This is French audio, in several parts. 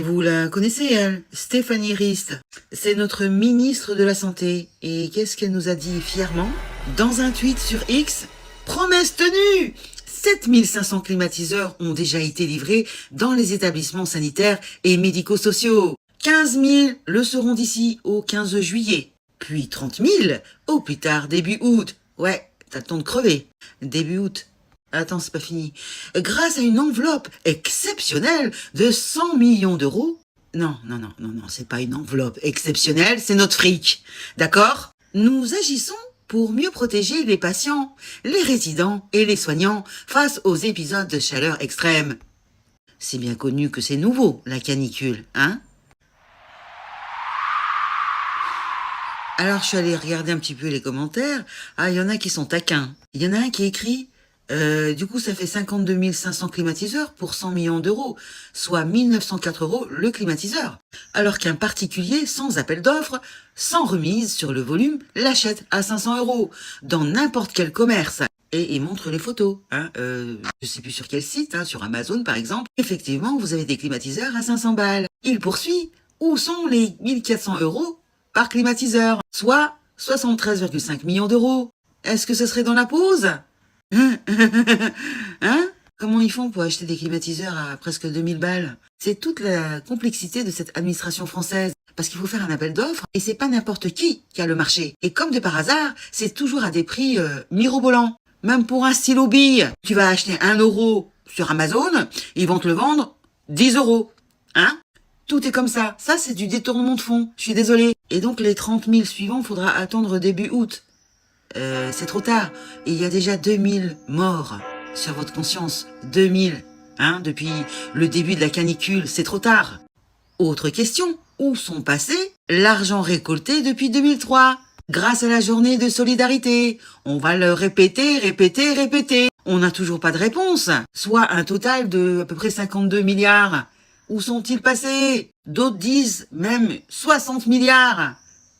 Vous la connaissez, elle, Stéphanie Rist. C'est notre ministre de la Santé. Et qu'est-ce qu'elle nous a dit fièrement? Dans un tweet sur X, promesse tenue! 7500 climatiseurs ont déjà été livrés dans les établissements sanitaires et médico-sociaux. 15 000 le seront d'ici au 15 juillet. Puis 30 000 au plus tard début août. Ouais, t'as le temps de crever. Début août. Attends, c'est pas fini. Grâce à une enveloppe exceptionnelle de 100 millions d'euros. Non, c'est pas une enveloppe exceptionnelle, c'est notre fric. D'accord? Nous agissons pour mieux protéger les patients, les résidents et les soignants face aux épisodes de chaleur extrême. C'est bien connu que c'est nouveau, la canicule, hein? Alors, je suis allée regarder un petit peu les commentaires. Ah, il y en a qui sont taquins. Il y en a un qui écrit... du coup, ça fait 52 500 climatiseurs pour 100 millions d'euros, soit 1904 euros le climatiseur. Alors qu'un particulier, sans appel d'offres, sans remise sur le volume, l'achète à 500 euros, dans n'importe quel commerce. Et il montre les photos. Hein. Je sais plus sur quel site, hein, sur Amazon par exemple. Effectivement, vous avez des climatiseurs à 500 balles. Il poursuit. Où sont les 1400 euros par climatiseur, soit 73,5 millions d'euros? Est-ce que ce serait dans la pause? Hein? Comment ils font pour acheter des climatiseurs à presque 2000 balles? C'est toute la complexité de cette administration française. Parce qu'il faut faire un appel d'offres et c'est pas n'importe qui a le marché. Et comme de par hasard, c'est toujours à des prix mirobolants. Même pour un stylo bille, tu vas acheter 1 euro sur Amazon, ils vont te le vendre 10 euros. Hein? Tout est comme ça. Ça, c'est du détournement de fonds. Je suis désolée. Et donc, les 30 000 suivants, faudra attendre début août. C'est trop tard. Et il y a déjà 2000 morts sur votre conscience. 2000. Hein, depuis le début de la canicule. C'est trop tard. Autre question. Où sont passés l'argent récolté depuis 2003? Grâce à la journée de solidarité. On va le répéter. On n'a toujours pas de réponse. Soit un total de à peu près 52 milliards. Où sont-ils passés? D'autres disent même 60 milliards.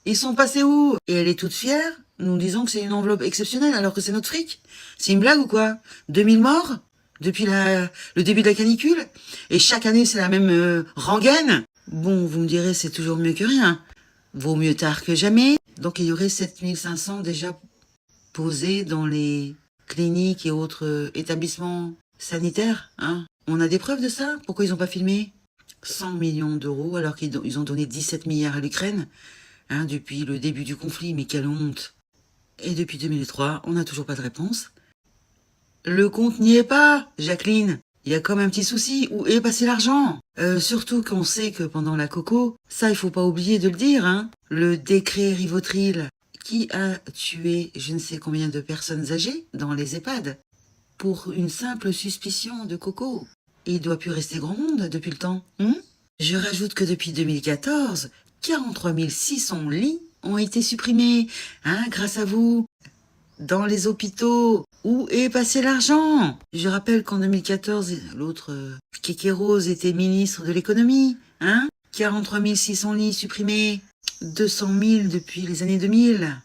Ils sont passés où? Et elle est toute fière, nous disons que c'est une enveloppe exceptionnelle alors que c'est notre fric. C'est une blague ou quoi? 2000 morts depuis le début de la canicule? Et chaque année c'est la même rengaine? Bon, vous me direz c'est toujours mieux que rien. Vaut mieux tard que jamais. Donc il y aurait 7500 déjà posés dans les cliniques et autres établissements sanitaires, hein? On a des preuves de ça? Pourquoi ils n'ont pas filmé? 100 millions d'euros alors qu'ils ont donné 17 milliards à l'Ukraine, hein, depuis le début du conflit. Mais quelle honte! Et depuis 2003, on n'a toujours pas de réponse. Le compte n'y est pas, Jacqueline. Il y a comme un petit souci. Où est passé l'argent? Surtout qu'on sait que pendant la coco, ça il faut pas oublier de le dire, hein, le décret Rivotril qui a tué je ne sais combien de personnes âgées dans les EHPAD pour une simple suspicion de coco. Il doit plus rester grand monde depuis le temps. Je rajoute que depuis 2014, 43 600 lits ont été supprimés, hein, grâce à vous, dans les hôpitaux. Où est passé l'argent? Je rappelle qu'en 2014, l'autre Kéké Rose était ministre de l'économie, hein. 43 600 lits supprimés, 200 000 depuis les années 2000,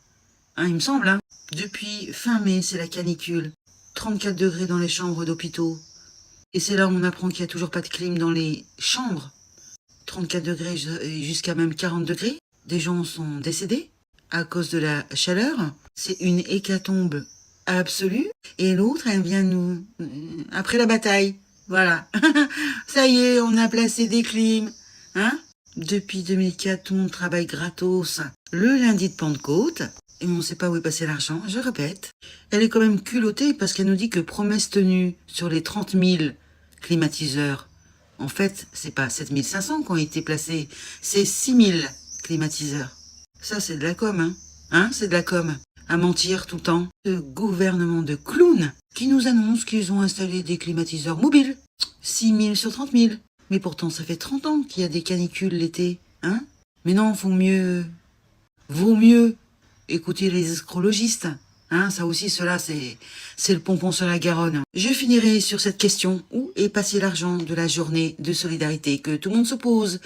hein, il me semble, hein. Depuis fin mai, c'est la canicule. 34 degrés dans les chambres d'hôpitaux. Et c'est là où on apprend qu'il n'y a toujours pas de clim dans les chambres. 34 degrés jusqu'à même 40 degrés. Des gens sont décédés à cause de la chaleur. C'est une hécatombe absolue. Et l'autre, elle vient nous... après la bataille. Voilà. Ça y est, on a placé des clims. Hein? Depuis 2004, tout le monde travaille gratos. Le lundi de Pentecôte. Et on ne sait pas où est passé l'argent, je répète. Elle est quand même culottée parce qu'elle nous dit que promesse tenue sur les 30 000 climatiseurs. En fait, c'est pas 7500 qui ont été placés, c'est 6 000 climatiseurs. Ça, c'est de la com, hein. Hein, c'est de la com. À mentir tout le temps. Ce gouvernement de clowns qui nous annonce qu'ils ont installé des climatiseurs mobiles. 6 000 sur 30 000. Mais pourtant, ça fait 30 ans qu'il y a des canicules l'été, hein. Mais non, vaut mieux écoutez les astrologistes, hein, ça aussi, cela, c'est le pompon sur la Garonne. Je finirai sur cette question. Où est passé l'argent de la journée de solidarité que tout le monde se pose?